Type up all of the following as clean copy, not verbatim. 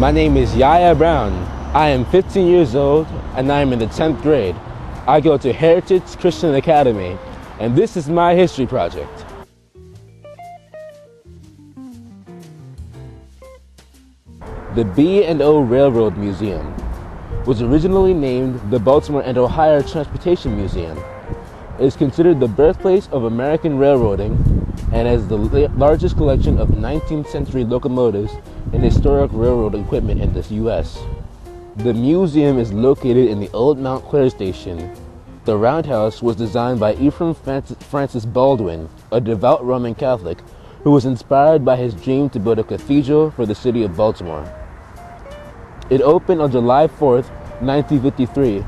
My name is Yaya Brown. I am 15 years old and I am in the 10th grade. I go to Heritage Christian Academy, and this is my history project. The B&O Railroad Museum was originally named the Baltimore and Ohio Transportation Museum. It is considered the birthplace of American railroading and has the largest collection of 19th century locomotives and historic railroad equipment in the U.S. The museum is located in the old Mount Clair station. The roundhouse was designed by Ephraim Francis Baldwin, a devout Roman Catholic, who was inspired by his dream to build a cathedral for the city of Baltimore. It opened on July 4th, 1953,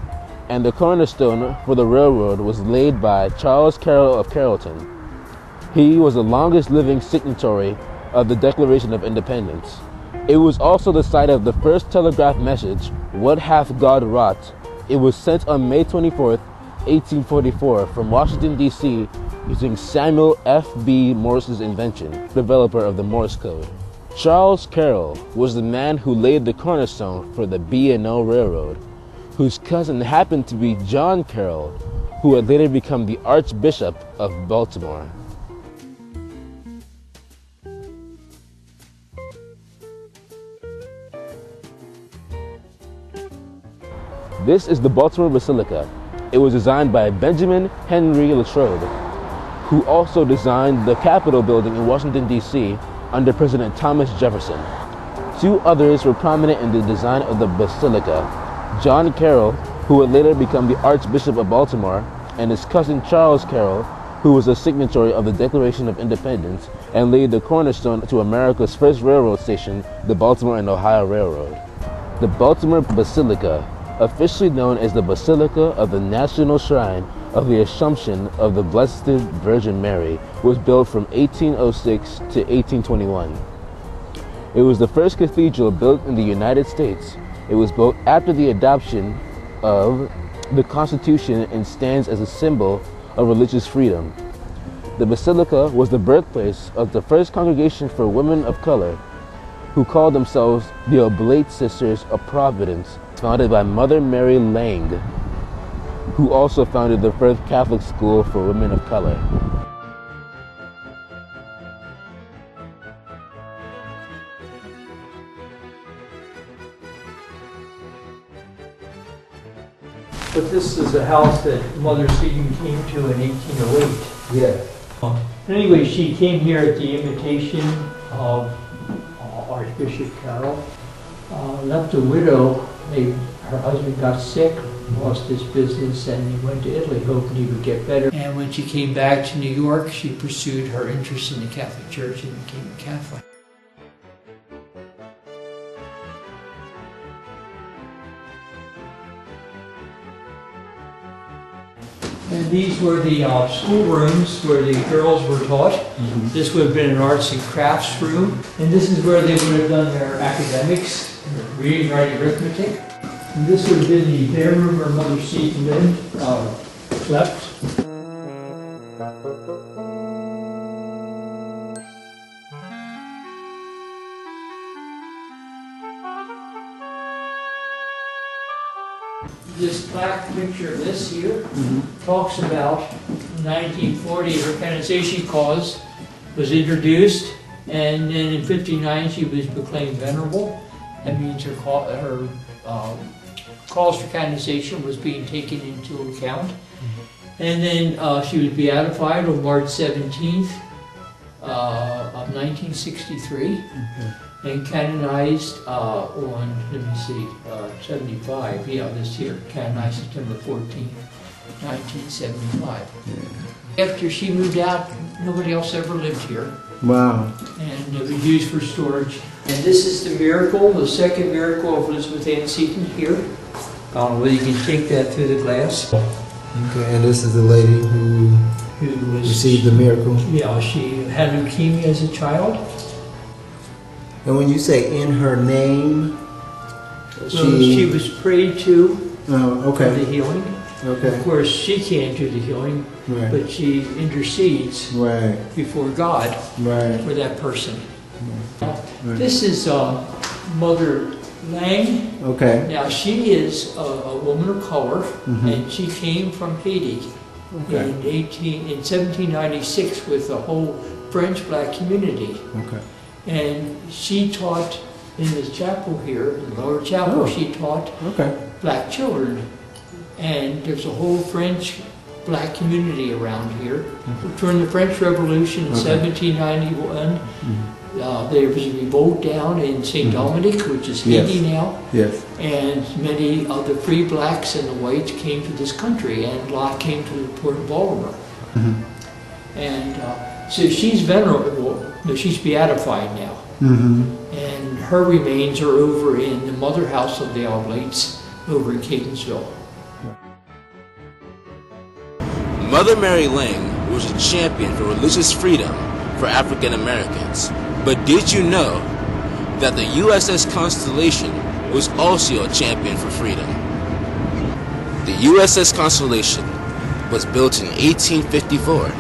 and the cornerstone for the railroad was laid by Charles Carroll of Carrollton. He was the longest living signatory of the Declaration of Independence. It was also the site of the first telegraph message, "What hath God wrought?" It was sent on May 24th, 1844 from Washington, D.C. using Samuel F.B. Morse's invention, developer of the Morse code. Charles Carroll was the man who laid the cornerstone for the B&O Railroad, whose cousin happened to be John Carroll, who would later become the Archbishop of Baltimore. This is the Baltimore Basilica. It was designed by Benjamin Henry Latrobe, who also designed the Capitol building in Washington, D.C. under President Thomas Jefferson. Two others were prominent in the design of the Basilica: John Carroll, who would later become the Archbishop of Baltimore, and his cousin Charles Carroll, who was a signatory of the Declaration of Independence and laid the cornerstone to America's first railroad station, the Baltimore and Ohio Railroad. The Baltimore Basilica, officially known as the Basilica of the National Shrine of the Assumption of the Blessed Virgin Mary, was built from 1806 to 1821. It was the first cathedral built in the United States. It was built after the adoption of the Constitution and stands as a symbol of religious freedom. The Basilica was the birthplace of the first congregation for women of color, who called themselves the Oblate Sisters of Providence, founded by Mother Mary Lang, who also founded the first Catholic school for women of color. But this is a house that Mother Seton came to in 1808. Yeah. Anyway, she came here at the invitation of Archbishop Carroll. Left a widow. Her husband got sick, lost his business, and he went to Italy hoping he would get better. And when she came back to New York, she pursued her interest in the Catholic Church and became a Catholic. And these were the schoolrooms where the girls were taught. Mm-hmm. This would have been an arts and crafts room. And this is where they would have done their academics, reading, writing, arithmetic. And this would have been the bedroom where Mother Seton slept. This black picture of this here talks about 1940 her canonization cause was introduced, and then in 59 she was proclaimed venerable. That means her calls for canonization was being taken into account. And then she was beatified on March 17th of 1963. And canonized on, 75, this here, canonized September 14th, 1975. Yeah. After she moved out, nobody else ever lived here. Wow. And it was used for storage. And this is the miracle, the second miracle of Elizabeth Ann Seton here. I don't know whether you can take that through the glass. Okay, and this is the lady who received the miracle? Yeah, she had leukemia as a child. And when you say in her name, she was prayed to okay. for the healing. Okay. Of course, she can't do the healing, right. but she intercedes right. before God right. for that person. Right. This is Mother Lang. Okay. Now, she is a woman of color, and she came from Haiti in 1796 with the whole French black community. Okay. And she taught in this chapel here, in the lower chapel, she taught black children. And there's a whole French black community around here. During the French Revolution in 1791, there was a revolt down in St. Dominic, which is Haiti now. Yes. And many of the free blacks and the whites came to this country, and a lot came to the port of Baltimore. And so she's venerable, no, she's beatified now. And her remains are over in the mother house of the Oblates over in Catonsville. Mother Mary Lang was a champion for religious freedom for African Americans. But did you know that the USS Constellation was also a champion for freedom? The USS Constellation was built in 1854.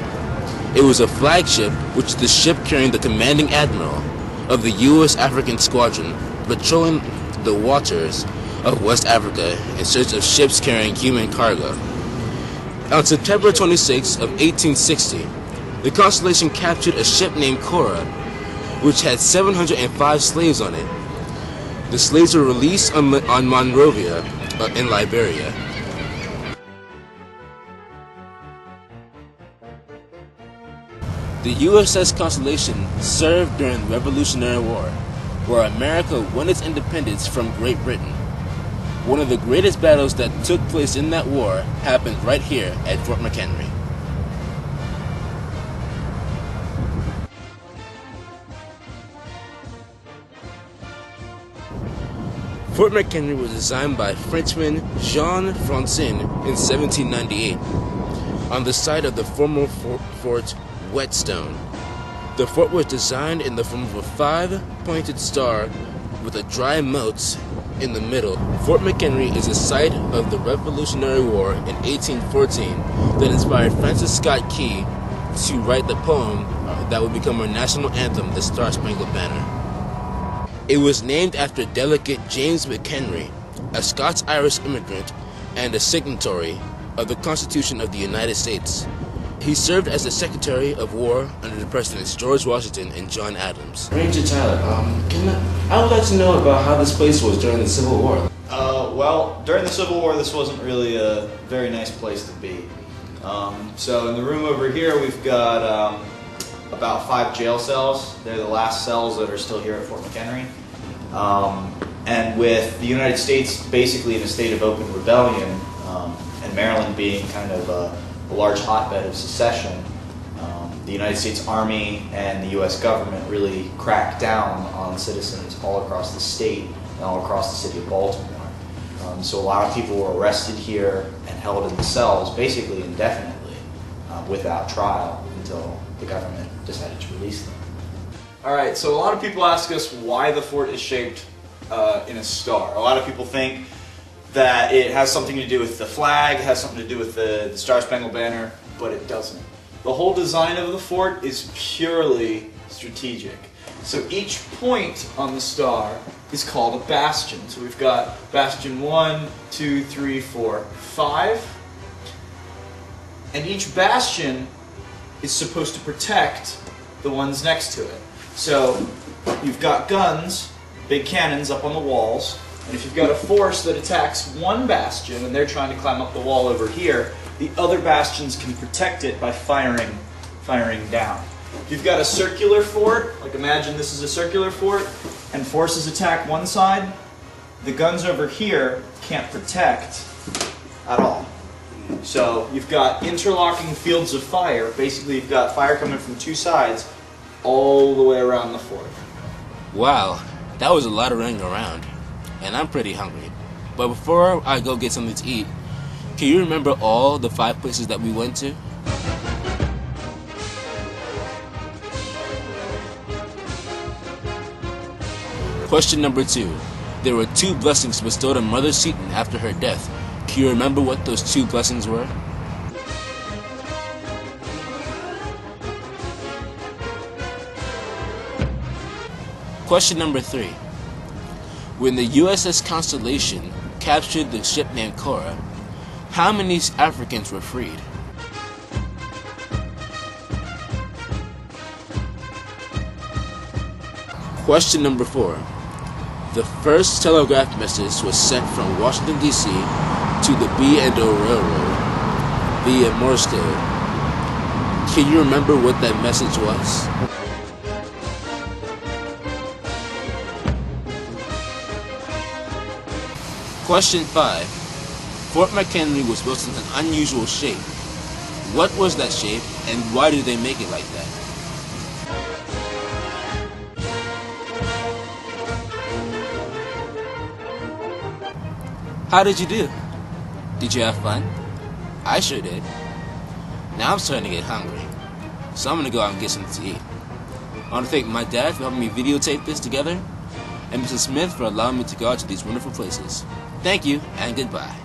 It was a flagship, which is the ship carrying the commanding admiral of the U.S. African Squadron, patrolling the waters of West Africa in search of ships carrying human cargo. On September 26 of 1860, the Constellation captured a ship named Cora, which had 705 slaves on it. The slaves were released on Monrovia in Liberia. The USS Constellation served during the Revolutionary War, where America won its independence from Great Britain. One of the greatest battles that took place in that war happened right here at Fort McHenry. Fort McHenry was designed by Frenchman Jean Francin in 1798 on the site of the former Fort Whetstone. The fort was designed in the form of a 5-pointed star with a dry moat in the middle. Fort McHenry is the site of the Revolutionary War in 1814 that inspired Francis Scott Key to write the poem that would become our national anthem, the Star-Spangled Banner. It was named after Delegate James McHenry, a Scots-Irish immigrant and a signatory of the Constitution of the United States. He served as the Secretary of War under the Presidents George Washington and John Adams. Ranger Tyler, I would like to know about how this place was during the Civil War. Well, during the Civil War, this wasn't really a very nice place to be. So in the room over here, we've got about 5 jail cells. They're the last cells that are still here at Fort McHenry. And with the United States basically in a state of open rebellion, and Maryland being kind of a large hotbed of secession, the United States Army and the U.S. government really cracked down on citizens all across the state and all across the city of Baltimore. So a lot of people were arrested here and held in the cells basically indefinitely without trial until the government decided to release them. Alright, so a lot of people ask us why the fort is shaped in a star. A lot of people think that it has something to do with the flag, has something to do with the Star-Spangled Banner, but it doesn't. The whole design of the fort is purely strategic. So each point on the star is called a bastion. So we've got bastion 1, 2, 3, 4, 5. And each bastion is supposed to protect the ones next to it. So you've got guns, big cannons up on the walls, and if you've got a force that attacks one bastion and they're trying to climb up the wall over here, the other bastions can protect it by firing down. If you've got a circular fort, like imagine this is a circular fort, and forces attack one side, the guns over here can't protect at all. So you've got interlocking fields of fire. Basically you've got fire coming from two sides all the way around the fort. Wow, that was a lot of running around, and I'm pretty hungry. But before I go get something to eat, can you remember all the 5 places that we went to? Question number 2. There were 2 blessings bestowed on Mother Seton after her death. Can you remember what those 2 blessings were? Question number 3. When the USS Constellation captured the ship named Cora, how many Africans were freed? Question number 4. The first telegraph message was sent from Washington, D.C. to the B&O Railroad via Morse code. Can you remember what that message was? Question 5. Fort McHenry was built in an unusual shape. What was that shape, and why did they make it like that? How did you do? Did you have fun? I sure did. Now I'm starting to get hungry, so I'm gonna go out and get something to eat. I want to thank my dad for helping me videotape this together, and Mrs. Smith for allowing me to go out to these wonderful places. Thank you, and goodbye.